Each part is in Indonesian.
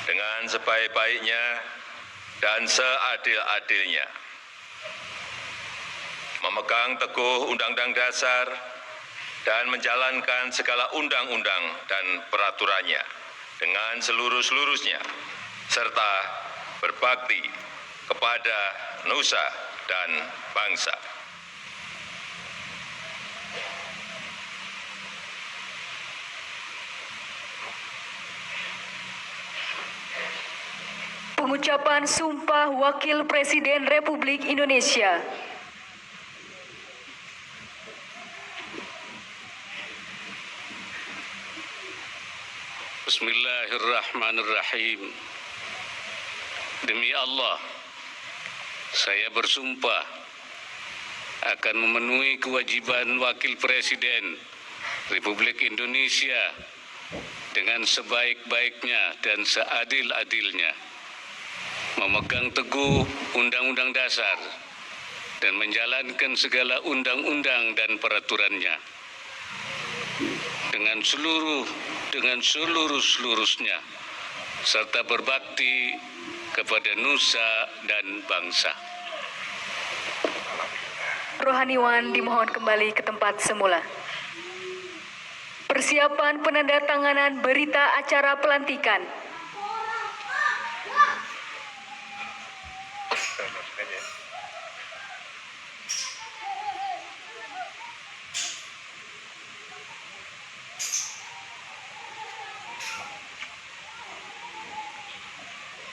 dengan sebaik-baiknya dan seadil-adilnya. Memegang teguh Undang-Undang Dasar dan menjalankan segala undang-undang dan peraturannya dengan seluruh-seluruhnya, serta berbakti kepada nusa dan bangsa. Pengucapan Sumpah Wakil Presiden Republik Indonesia. Bismillahirrahmanirrahim. Demi Allah, saya bersumpah akan memenuhi kewajiban Wakil Presiden Republik Indonesia dengan sebaik-baiknya dan seadil-adilnya, memegang teguh Undang-Undang Dasar dan menjalankan segala undang-undang dan peraturannya dengan seluruh-seluruhnya, serta berbakti kepada nusa dan bangsa. Rohaniwan dimohon kembali ke tempat semula. Persiapan penandatanganan berita acara pelantikan.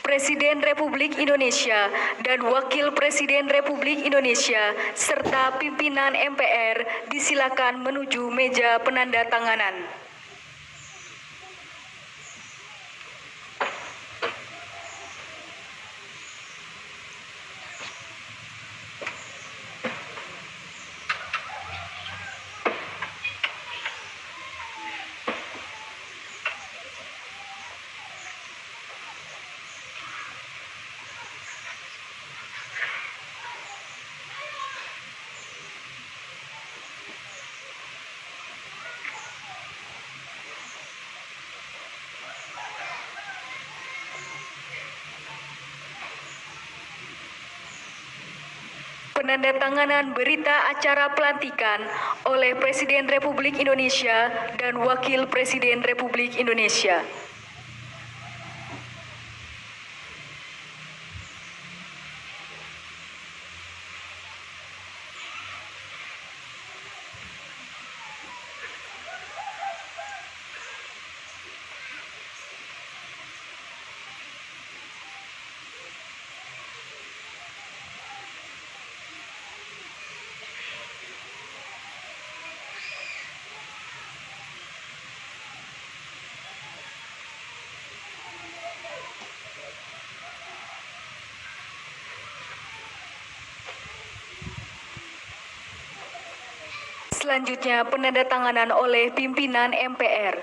Presiden Republik Indonesia dan Wakil Presiden Republik Indonesia serta pimpinan MPR disilakan menuju meja penandatanganan. Penandatanganan berita acara pelantikan oleh Presiden Republik Indonesia dan Wakil Presiden Republik Indonesia. Selanjutnya penandatanganan oleh pimpinan MPR.